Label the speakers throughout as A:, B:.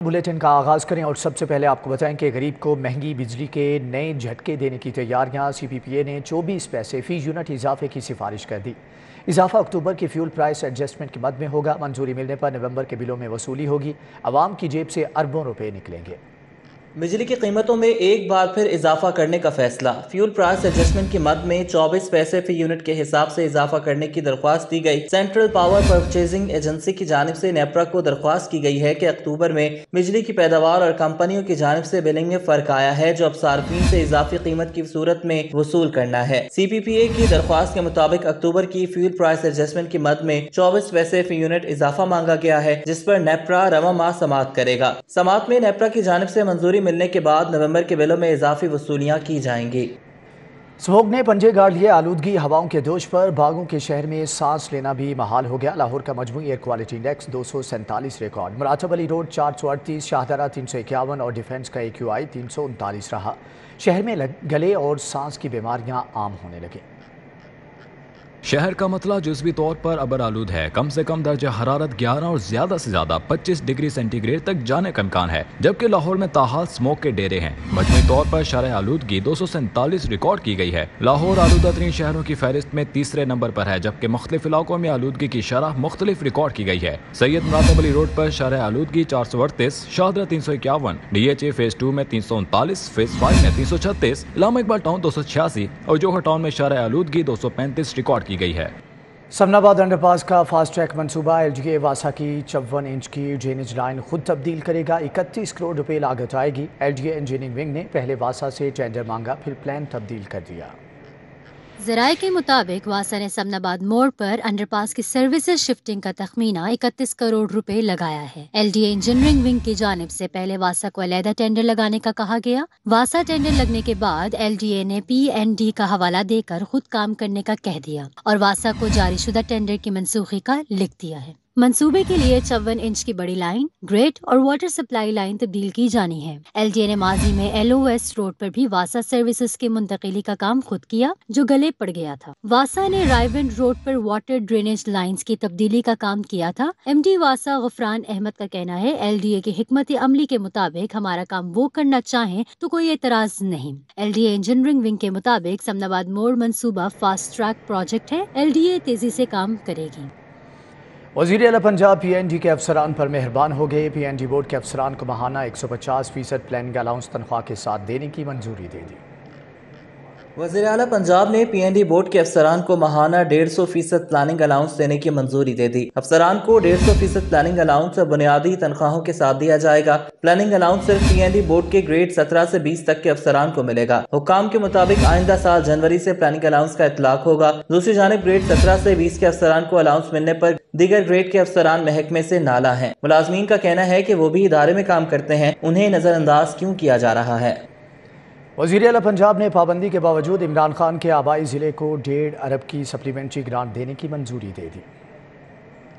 A: Bulletin का आगाज़ करें और सबसे पहले आपको बताएं कि गरीब को महंगी बिजली के नए झटके देने की तैयारियां CPPA ने 24 पैसे फी यूनिट इजाफे की सिफारिश कर दी। इजाफा अक्टूबर की फ्यूल प्राइस एडजस्टमेंट की मद में होगा। मंजूरी मिलने पर नवंबर के बिलों में वसूली होगी। आवाम की जेब से अरबों रुपए निकलेंगे।
B: बिजली की कीमतों में एक बार फिर इजाफा करने का फैसला। फ्यूल प्राइस एडजस्टमेंट की मद में 24 पैसे फी यूनिट के हिसाब से इजाफा करने की दरख्वास्त दी गई। सेंट्रल पावर परचेजिंग एजेंसी की जानिब से नेपरा को दरख्वास्त की गई है कि अक्टूबर में बिजली की पैदावार और कंपनियों की जानिब से बिलिंग में फर्क आया है, जो अब सार्फिन से इजाफी कीमत की सूरत में वसूल करना है। CPPA की दरख्वास्त के मुताबिक अक्टूबर की फ्यूल प्राइस एडजस्टमेंट की मद में 24 पैसे फी यूनिट इजाफा मांगा गया है, जिस पर नेपरा रवा माह समाअत करेगा। समाअत में नेपरा की जानिब से मंजूरी मिलने के बाद नवंबर के बिलों में इजाफी वसूलियां की जाएंगी।
A: स्मोक ने पंजे गाड़ लिए। आलूदगी हवाओं के दोष पर बागों के शहर में सांस लेना भी महाल हो गया। लाहौर का मजमूई air quality index 247 record. Muratab Ali road 438, Shahdara 351 और डिफेंस का AQI 339 रहा। शहर में गले और सांस की बीमारियां आम होने लगी।
C: शहर का मतला जुज़वी तौर पर अबर आलूद है। कम से कम दर्जा हरारत 11 और ज्यादा से ज्यादा 25 डिग्री सेंटीग्रेड तक जाने का इम्कान है, जबकि लाहौर में ताहाल स्मोक के डेरे हैं। मजमूई तौर पर शरह आलूदगी 247 रिकॉर्ड की गई है। लाहौर आलूदा तरीन शहरों की फहरिस्त में तीसरे नंबर पर है, जबकि मुख्तलिफ इलाकों में आलूदगी की शरह मुख्तलिफ रिकॉर्ड की गई है। सैयद मुरातब अली रोड पर शरह आलूदगी 438, शाहदरा 351, DHA फेज 2 में 339, फेज 5 में 336, इलामा इकबाल टाउन 286 और जोहर टाउन में शरह आलूदगी 235 रिकॉर्ड की गई है।
A: समनाबाद अंडरपास का फास्ट ट्रैक मंसूबा। LGA वासा की 54 इंच की ड्रेनेज लाइन खुद तब्दील करेगा। 31 करोड़ रुपए लागत आएगी। LGA इंजीनियरिंग विंग ने पहले वासा से टेंडर मांगा, फिर प्लान तब्दील कर दिया।
D: ज़राए के मुताबिक वासा ने समनाबाद मोड़ पर अंडरपास की सर्विसेज शिफ्टिंग का तखमीना 31 करोड़ रुपए लगाया है। LDA इंजीनियरिंग विंग की जानिब से पहले वासा को अलहदा टेंडर लगाने का कहा गया। वासा टेंडर लगने के बाद LDA ने PND का हवाला देकर खुद काम करने का कह दिया और वासा को जारी शुदा टेंडर की मनसूखी का लिख दिया है। मंसूबे के लिए 54 इंच की बड़ी लाइन, ग्रिड और वाटर सप्लाई लाइन तब्दील की जानी है। LDA ने माजी में LOS रोड पर भी वासा सर्विसेज की मुंतकिली का काम खुद किया, जो गले पड़ गया था। वासा ने रायविंड रोड पर वाटर ड्रेनेज लाइंस की तब्दीली का काम किया था। MD वासा गफरान अहमद का कहना है, LDA की हिकमत अमली के मुताबिक हमारा काम वो करना चाहें तो कोई एतराज नहीं। LDA इंजीनियरिंग विंग के मुताबिक समनाबाद मोड़ मंसूबा फास्ट ट्रैक प्रोजेक्ट है। LDA तेजी से काम करेगी।
A: वज़ीर आला पंजाब PND के अफसरान पर मेहरबान हो गए। PND बोर्ड के अफसरान को माहाना 150% प्लानिंग अलाउंस तनख्वाह के साथ देने की मंजूरी दे दी।
B: वज़ीर आला पंजाब ने PND बोर्ड के अफसरान को माहाना 150% प्लानिंग अलाउंस देने की मंजूरी दे दी। अफसरान को 150% प्लानिंग अलाउंस बुनियादी तनख्वाहों के साथ दिया जाएगा। प्लानिंग अलाउंस सिर्फ PND बोर्ड के ग्रेड 17 से 20 तक के अफसरान को मिलेगा। हुक्काम के मुताबिक आइंदा साल जनवरी से प्लानिंग अलाउंस का इतलाक होगा। दूसरी जानिब ग्रेड 17 से 20 के अफसरान को अलाउंस मिलने पर दीगर ग्रेड के अफसरान महकमे से नाला हैं। मुलाजमीन का कहना है कि वो भी इदारे में काम करते हैं, उन्हें नजरअंदाज क्यों किया जा रहा है।
A: वज़ीर आला पंजाब ने पाबंदी के बावजूद इमरान खान के आबाई ज़िले को 1.5 अरब की सप्लीमेंट्री ग्रांट देने की मंजूरी दे दी।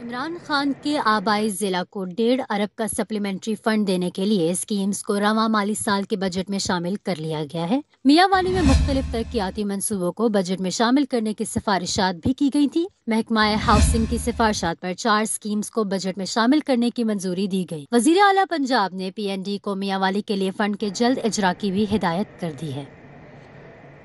D: इमरान खान के आबाई जिला को 1.5 अरब का सप्लीमेंट्री फंड देने के लिए स्कीम्स को रवां माली साल के बजट में शामिल कर लिया गया है। मियांवाली में मुख्तलिफ तरक्याती मंसूबों को बजट में शामिल करने की सिफारिशात भी की गई थी। महकमा हाउसिंग की सिफारिशात पर 4 स्कीम्स को बजट में शामिल करने की मंजूरी दी गई। वज़ीर आला पंजाब ने PND को मियांवाली के लिए फंड के जल्द इजरा की भी हिदायत कर दी है।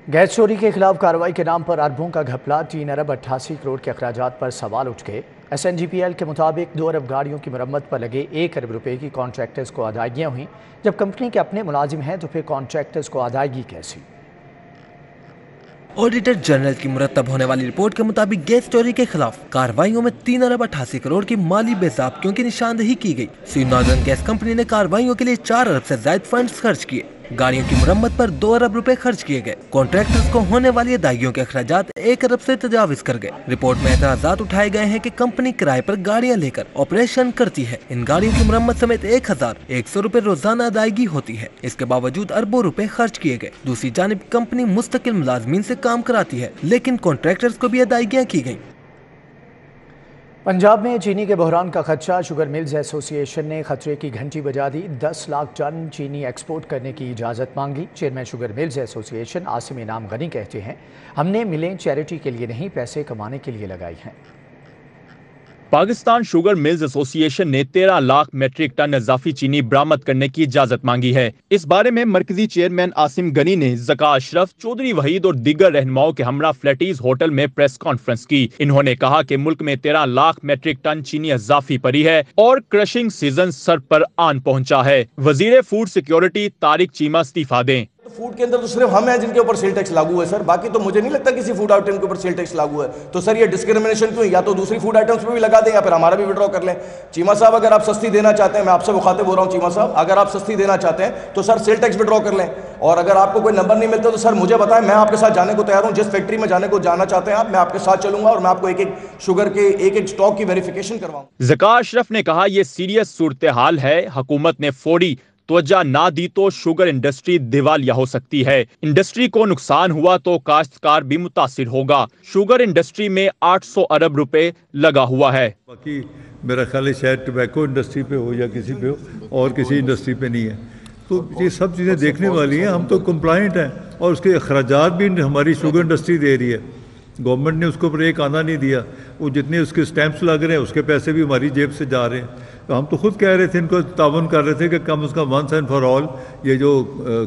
A: गैस चोरी के खिलाफ कार्रवाई के नाम पर अरबों का घपला। 3 अरब 88 करोड़ के अखराजात पर सवाल उठ गए। SNGPL के मुताबिक 2 अरब गाड़ियों की मरम्मत पर लगे 1 अरब रुपए की कॉन्ट्रैक्टर्स को अदायगियाँ हुई। जब कंपनी के अपने मुलाजिम हैं तो फिर कॉन्ट्रैक्टर्स को अदायगी कैसी?
E: ऑडिटर जनरल की मुरतब होने वाली रिपोर्ट के मुताबिक गैस चोरी के खिलाफ कार्रवाइयों में 3 अरब 88 करोड़ की माली बेज़ाब्तियों की निशानदही की गई। सी नॉर्दर्न गैस कंपनी ने कार्रवाइयों के लिए 4 अरब से ज्यादा फंड्स खर्च किए। गाड़ियों की मुरम्मत पर 2 अरब रुपए खर्च किए गए। कॉन्ट्रैक्टर्स को होने वाली अदायगियों के अखराजात 1 अरब से तजाविज कर गए। रिपोर्ट में एतराजात उठाए गए हैं कि कंपनी किराए पर गाड़ियां लेकर ऑपरेशन करती है। इन गाड़ियों की मुरम्मत समेत 1100 रुपए रोजाना अदायगी होती है। इसके बावजूद अरबों रुपए खर्च किए गए। दूसरी जानिब कंपनी मुस्तकिल मुलाजमीन से काम कराती है, लेकिन कॉन्ट्रैक्टर्स को भी अदायगियाँ की गयी।
A: पंजाब में चीनी के बहरान का खदशा। शुगर मिल्स एसोसिएशन ने खतरे की घंटी बजा दी। 10 लाख टन चीनी एक्सपोर्ट करने की इजाज़त मांगी। Chairman sugar mills association Asim इनाम गनी कहते हैं, हमने मिलें चैरिटी के लिए नहीं, पैसे कमाने के लिए लगाई हैं।
F: पाकिस्तान शुगर मिल्स एसोसिएशन ने 13 लाख मेट्रिक टन इजाफी चीनी बरामद करने की इजाजत मांगी है। इस बारे में मरकजी चेयरमैन आसिम गनी ने ज़का अशरफ, चौधरी वहीद और दीगर रहनुमाओं के हमरा फ्लैटीज होटल में प्रेस कॉन्फ्रेंस की। इन्होंने कहा कि मुल्क में 13 लाख मेट्रिक टन चीनी इजाफी पड़ी है और क्रशिंग सीजन सर पर आन पहुंचा है। वजीर फूड सिक्योरिटी तारिक चीमा इस्तीफा दें।
G: फूड के अंदर तो सिर्फ हम हैं जिनके ऊपर सेल टैक्स लागू है सर, बाकी तो मुझे नहीं लगता किसी फूड आइटम के ऊपर सेल टैक्स लागू है। तो सर ये डिस्क्रिमिनेशन क्यों? या तो दूसरी फूड आइटम्स पे भी लगा दें या फिर हमारा भी विड्रॉ कर लें। चीमा साहब अगर आप सस्ती देना चाहते हैं, मैं आपसे मुखातिब हो रहा हूँ चीमा साहब, अगर आप सस्ती देना चाहते हैं तो सर सेल टैक्स विड्रॉ कर लें। और अगर आपको कोई नंबर नहीं मिलता तो सर मुझे बताएं, मैं आपके साथ जाने को तैयार हूँ। जिस फैक्ट्री में जाना चाहते हैं आप, मैं आपके साथ चलूंगा और मैं आपको एक एक शुगर के एक एक स्टॉक की वेरिफिकेशन करवाऊँ।
F: ज़का अशरफ ने कहा यह सीरियस सूरत हाल है, हुकूमत ने फौरी तवज्जो ना दी तो शुगर इंडस्ट्री दिवालिया हो सकती है। इंडस्ट्री को नुकसान हुआ तो काश्तकार भी मुतासिर होगा। शुगर इंडस्ट्री में 800 अरब रुपए लगा हुआ है।
H: बाकी मेरा ख्याल है शायद टबैको इंडस्ट्री पे हो या किसी पे हो और किसी इंडस्ट्री पे नहीं है। तो ये सब चीज़ें देखने वाली हैं। हम तो कंप्लाइंट हैं और उसके अखराजात भी हमारी शुगर इंडस्ट्री दे रही है। गवर्नमेंट ने उसके ऊपर एक आना नहीं दिया। वो जितने उसके स्टैंप्स लग रहे हैं उसके पैसे भी हमारी जेब से जा रहे हैं। तो हम तो खुद कह रहे थे, इनको तावन कर रहे थे कि कम से कम वंस एंड फॉर ऑल ये जो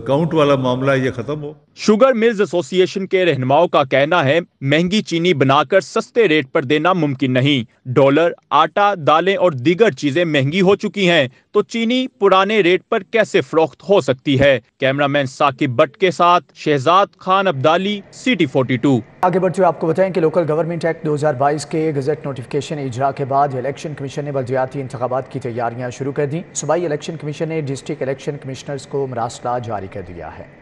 H: काउंट वाला मामला है ये खत्म हो।
F: शुगर मिल्स एसोसिएशन के रहनुमाओं का कहना है महंगी चीनी बनाकर सस्ते रेट पर देना मुमकिन नहीं। डॉलर, आटा, दालें और दीगर चीजें महंगी हो चुकी हैं तो चीनी पुराने रेट पर कैसे फरोख्त हो सकती है। कैमरामैन साकिब भट्ट के साथ शहजाद खान अब्दाली, सिटी 42।
A: आगे बढ़ते हुए आपको बताएं कि लोकल गवर्नमेंट एक्ट 2022 के गजट नोटिफिकेशन इजरा के बाद इलेक्शन कमीशन ने बलदियाती इंतखाबात की तैयारियां शुरू कर दी। सूबाई इलेक्शन कमीशन ने डिस्ट्रिक्ट इलेक्शन कमिश्नर्स को मरासला जारी कर दिया है।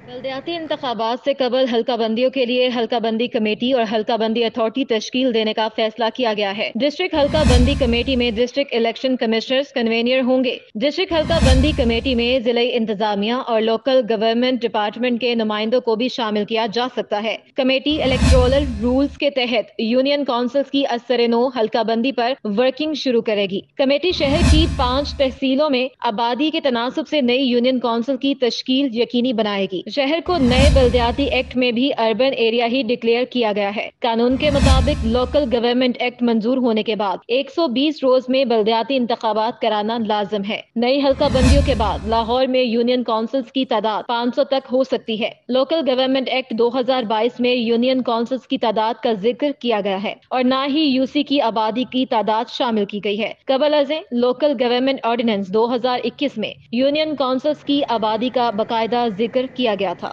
I: बल्दियाती इंतखाबात से कबल हल्का बंदियों के लिए हल्का बंदी कमेटी और हल्का बंदी अथॉरिटी तश्कील देने का फैसला किया गया है। डिस्ट्रिक्ट हल्का बंदी कमेटी में डिस्ट्रिक्ट इलेक्शन कमिश्नर्स कन्वेनियर होंगे। डिस्ट्रिक्ट हल्का बंदी कमेटी में जिले इंतजामिया और लोकल गवर्नमेंट डिपार्टमेंट के नुमाइंदों को भी शामिल किया जा सकता है। कमेटी इलेक्टोरल रूल्स के तहत यूनियन काउंसिल्स की असर-ए-नो हल्का बंदी पर वर्किंग शुरू करेगी। कमेटी शहर की 5 तहसीलों में आबादी के तनासब से नई यूनियन काउंसिल की तश्कील यकीनी बनाएगी। शहर को नए बल्दियाती एक्ट में भी अर्बन एरिया ही डिक्लेयर किया गया है। कानून के मुताबिक लोकल गवर्नमेंट एक्ट मंजूर होने के बाद 120 रोज में बल्दियाती इंतखाबात कराना लाजिम है। नई हल्का बंदियों के बाद लाहौर में यूनियन काउंसिल्स की तादाद 500 तक हो सकती है। लोकल गवर्नमेंट एक्ट 2022 में यूनियन काउंसिल्स की तादाद का जिक्र किया गया है और न ही यूसी की आबादी की तादाद शामिल की गई है। कबल अज़ें लोकल गवर्नमेंट ऑर्डिनेंस 2021 में यूनियन काउंसिल्स की आबादी का बाकायदा जिक्र किया गया था।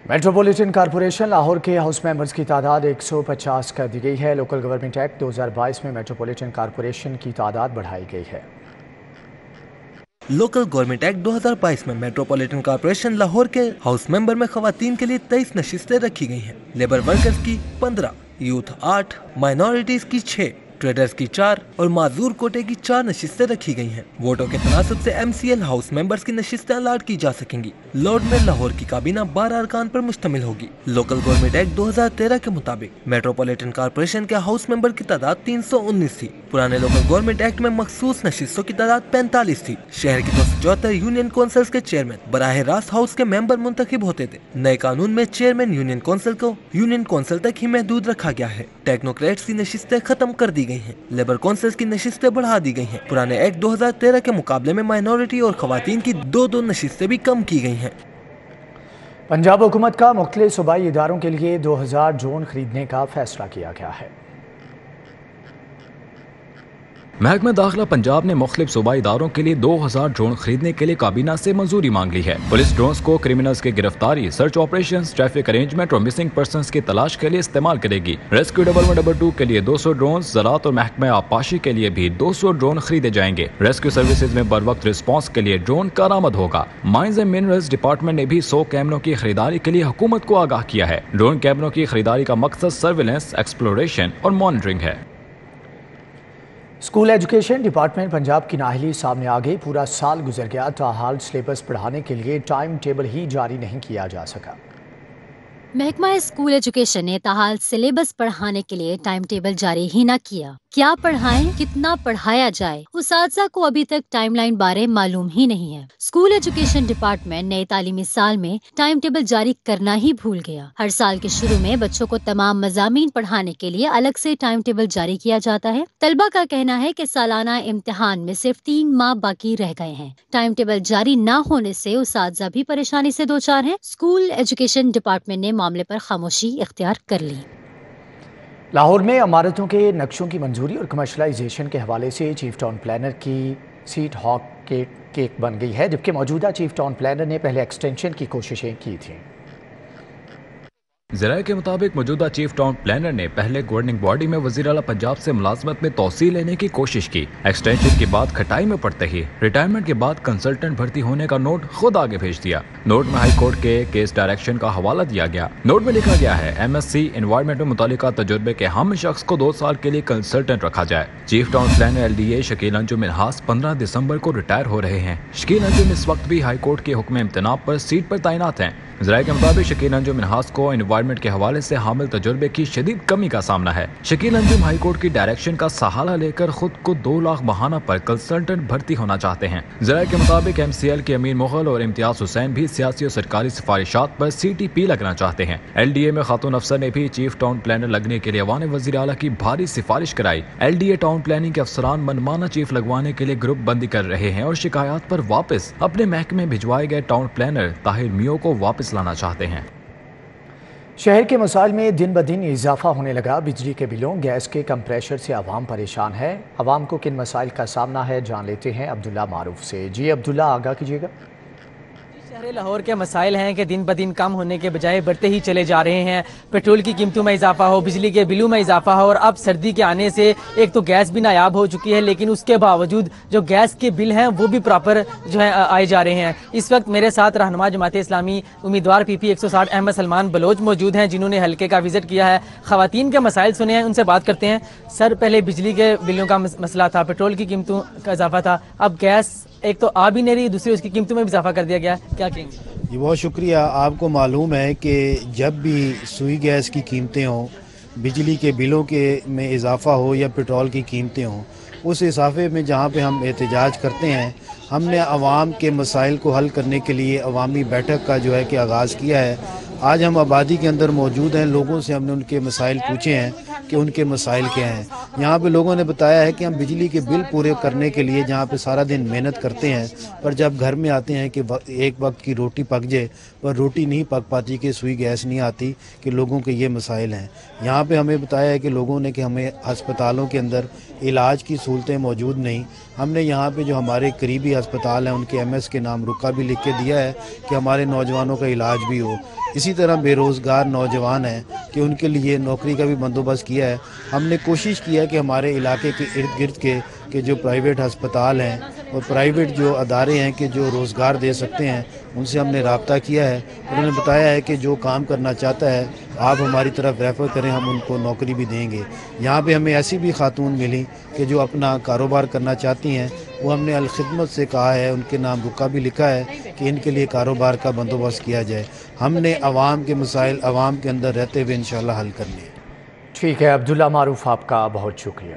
A: मेट्रोपॉलिटन कॉरपोरेशन लाहौर के हाउस मेंबर्स की तादाद 150 कर दी गई है। लोकल गवर्नमेंट एक्ट 2022 में मेट्रोपॉलिटन कॉरपोरेशन की तादाद बढ़ाई गई है।
E: लोकल गवर्नमेंट एक्ट 2022 में मेट्रोपॉलिटन कॉर्पोरेशन लाहौर के हाउस मेंबर में खवातीन के लिए 23 नशिस्तें रखी गई हैं। लेबर वर्कर्स की 15, यूथ 8, माइनॉरिटीज की 6, ट्रेडर्स की 4 और माजूर कोटे की 4 नशिस्तें रखी गई हैं। वोटों के तनासब से MCL हाउस मेंबर्स की नशिस्तें अलाट की जा सकेंगी। लॉर्ड में लाहौर की काबीना 12 अरकान पर मुश्तमिल होगी। लोकल गवर्नमेंट एक्ट 2013 के मुताबिक मेट्रोपॉलिटन कॉर्पोरेशन के हाउस मेंबर की तादाद 319 थी। पुराने लोकल गवर्नमेंट एक्ट में मखसूस नशिस्तों की तादाद 45 थी। शहर की 274 यूनियन काउंसिल्स के चेयरमैन बराह रास्त हाउस के मेंबर मुंतखब होते थे। नए कानून में चेयरमैन यूनियन काउंसिल को यूनियन काउंसिल तक ही महदूद रखा गया है। टेक्नोक्रेट्स की नशिस्तें खत्म कर दी गई हैं। लेबर काउंसिल्स की नशिस्तें बढ़ा दी गई हैं। पुराने एक्ट 2013 के मुकाबले में माइनॉरिटी और खवातीन की 2-2 नशिस्तें भी कम की गई हैं।
A: पंजाब हुकूमत का मुख्तलिफ सूबाई इदारों के लिए 2000 ड्रोन खरीदने का फैसला किया गया है।
C: महकमा दाखिला पंजाब ने मुख्तलिफ सूबाई इदारों के लिए 2000 ड्रोन खरीदने के लिए काबीना से मंजूरी मांग ली है। पुलिस ड्रोन्स को क्रिमिनल्स की गिरफ्तारी, सर्च ऑपरेशंस, ट्रैफिक अरेंजमेंट और मिसिंग पर्संस की तलाश के लिए इस्तेमाल करेगी। रेस्क्यू 1122 के लिए 200 ड्रोन, ज़राअत और महकमा आबपाशी के लिए भी 200 ड्रोन खरीदे जाएंगे। रेस्क्यू सर्विसेज में बर वक्त रिस्पॉन्स के लिए ड्रोन कारामद होगा। माइंस एंड मिनरल्स डिपार्टमेंट ने भी 100 कैमरों की खरीदारी के लिए हुकूमत को आगाह किया है। ड्रोन कैमरों की खरीदारी का मकसद सर्विलेंस, एक्सप्लोरेशन और मॉनिटरिंग है।
A: स्कूल एजुकेशन डिपार्टमेंट पंजाब की नाअहली सामने आ गई। पूरा साल गुजर गया, ताहाल सिलेबस पढ़ाने के लिए टाइम टेबल ही जारी नहीं किया जा सका।
D: महकमा स्कूल एजुकेशन ने ताहाल सिलेबस पढ़ाने के लिए टाइम टेबल जारी ही न किया। کیا پڑھائیں، کتنا پڑھایا جائے، اساتذہ کو ابھی تک ٹائم لائن بارے معلوم ہی نہیں ہے۔ اسکول ایجوکیشن ڈپارٹمنٹ نئے تعلیمی سال میں ٹائم ٹیبل جاری کرنا ہی بھول گیا۔ ہر سال کے شروع میں بچوں کو تمام مضامین پڑھانے کے لیے الگ سے ٹائم ٹیبل جاری کیا جاتا ہے۔ طلبہ کا کہنا ہے کہ سالانہ امتحان میں صرف 3 ماہ باقی رہ گئے ہیں۔ ٹائم ٹیبل جاری نہ ہونے سے اساتذہ بھی پریشانی سے دوچار ہیں۔ اسکول ایجوکیشن ڈپارٹمنٹ نے معاملے پر خاموشی اختیار کر لی۔
A: لاہور میں عمارتوں کے نقشوں کی منظوری اور کمرشلائزیشن کے حوالے سے چیف ٹاؤن پلانر کی سیٹ ہاک کیک بن گئی ہے، جبکہ موجودہ چیف ٹاؤن پلانر نے پہلے ایکسٹینشن کی کوششیں کی تھیں۔
C: ذرائع کے مطابق موجودہ چیف ٹاؤن پلانر نے پہلے گورننگ باڈی میں وزیر اعلیٰ پنجاب سے ملازمت میں توسیع لینے کی کوشش کی۔ ایکسٹینشن کے بعد کھٹائی میں پڑتے ہی ریٹائرمنٹ کے بعد کنسلٹنٹ بھرتی ہونے کا نوٹ خود آگے بھیج دیا۔ نوٹ میں ہائی کورٹ کے کیس ڈائریکشن کا حوالہ دیا گیا۔ نوٹ میں لکھا گیا ہے MSc انوائرمنٹ میں متعلقہ تجربے کے حامل شخص کو 2 سال کے لیے کنسلٹنٹ رکھا جائے۔ Chief town planner LDA Shakeel Anjum Minhas 15 دسمبر کو ریٹائر ہو رہے ہیں۔ شکیل انجم اس وقت بھی ہائی کورٹ کے حکم امتناع پر سیٹ پر تعینات ہیں۔ ذرائع کے مطابق شکیل انجم منہاس کو انوائرمنٹ کے حوالے سے حامل تجربے کی شدید کمی کا سامنا ہے۔ شکیل انجم ہائی کورٹ کی ڈائریکشن کا سہارا لے کر خود کو 2 لاکھ ماہانہ پر کنسلٹنٹ بھرتی ہونا چاہتے ہیں۔ ذرائع کے مطابق MCL کے امین مغل اور امتیاز حسین بھی سیاسی اور سرکاری سفارشات پر CTP لگنا چاہتے ہیں۔ LDA میں خاتون افسر نے بھی چیف ٹاؤن پلانر لگنے کے لیے ایوان وزیر اعلیٰ کی بھاری سفارش کرائی۔ LDA ٹاؤن پلاننگ کے افسران منمانہ چیف لگوانے کے لیے گروپ بندی کر رہے ہیں اور شکایات پر واپس اپنے محکمے بھجوائے گئے ٹاؤن پلانر طاہر میو کو واپس لانا چاہتے ہیں۔
A: شہر کے مسائل میں دن بدن اضافہ ہونے لگا۔ بجلی کے بلوں، گیس کے کمپریشر سے عوام پریشان ہے۔ عوام کو کن مسائل کا سامنا ہے، جان لیتے ہیں عبداللہ معروف سے۔ جی عبداللہ، آگاہ کیجیے گا۔
J: شہر لاہور کے مسائل ہیں کہ دن بدن کم ہونے کے بجائے بڑھتے ہی چلے جا رہے ہیں۔ پیٹرول کی قیمتوں میں اضافہ ہو، بجلی کے بلوں میں اضافہ ہو، اور اب سردی کے آنے سے ایک تو گیس بھی نایاب ہو چکی ہے، لیکن اس کے باوجود جو گیس کے بل ہیں وہ بھی پراپر جو ہے آئے جا رہے ہیں۔ اس وقت میرے ساتھ رہنما جماعت اسلامی امیدوار PP 160 احمد سلمان بلوچ موجود ہیں، جنہوں نے حلقے کا وزٹ کیا ہے۔ خواتین کے مسائل سنے ہیں، ان سے بات کرتے ہیں۔ سر، پہلے بجلی کے بلوں کا مسئلہ تھا، پیٹرول کی قیمتوں کا اضافہ تھا، اب گیس ایک تو آ بھی نہیں رہی، دوسری اس کی قیمتوں میں بھی اضافہ کر دیا گیا، کیا کہیں گے؟
K: جی بہت شکریہ۔ آپ کو معلوم ہے کہ جب بھی سوئی گیس کی قیمتیں ہوں، بجلی کے بلوں کے میں اضافہ ہو یا پیٹرول کی قیمتیں ہوں، اس اضافے میں جہاں پہ ہم احتجاج کرتے ہیں، ہم نے عوام کے مسائل کو حل کرنے کے لیے عوامی بیٹھک کا جو ہے کہ آغاز کیا ہے۔ آج ہم آبادی کے اندر موجود ہیں، لوگوں سے ہم نے ان کے مسائل پوچھے ہیں کہ ان کے مسائل کیا ہیں۔ یہاں پہ لوگوں نے بتایا ہے کہ ہم بجلی کے بل پورے کرنے کے لیے جہاں پہ سارا دن محنت کرتے ہیں، پر جب گھر میں آتے ہیں کہ ایک وقت کی روٹی پک جائے، پر روٹی نہیں پک پاتی کہ سوئی گیس نہیں آتی، کہ لوگوں کے یہ مسائل ہیں۔ یہاں پہ ہمیں بتایا ہے کہ لوگوں نے کہ ہمیں ہسپتالوں کے اندر علاج کی سہولتیں موجود نہیں۔ ہم نے یہاں پہ جو ہمارے قریبی ہسپتال ہیں ان کے MS کے نام رکا بھی لکھ کے دیا ہے کہ ہمارے نوجوانوں کا علاج بھی ہو۔ اسی طرح بے روزگار نوجوان ہیں کہ ان کے لیے نوکری کا بھی بندوبست کیا ہے۔ ہم نے کوشش کیا کہ ہمارے علاقے کے ارد گرد کے جو پرائیویٹ ہسپتال ہیں اور پرائیویٹ جو ادارے ہیں کہ جو روزگار دے سکتے ہیں، ان سے ہم نے رابطہ کیا ہے۔ انہوں نے بتایا ہے کہ جو کام کرنا چاہتا ہے آپ ہماری طرف ریفر کریں، ہم ان کو نوکری بھی دیں گے۔ یہاں پہ ہمیں ایسی بھی خاتون ملی کہ جو اپنا کاروبار کرنا چاہتی ہیں، وہ ہم نے الخدمت سے کہا ہے، ان کے نام رکا بھی لکھا ہے کہ ان کے لیے کاروبار کا بندوبست کیا جائے۔ ہم نے عوام کے مسائل عوام کے اندر رہتے ہوئے انشاءاللہ حل کرنے ہیں۔
A: ٹھیک ہے عبداللہ معروف، آپ کا بہت شکریہ۔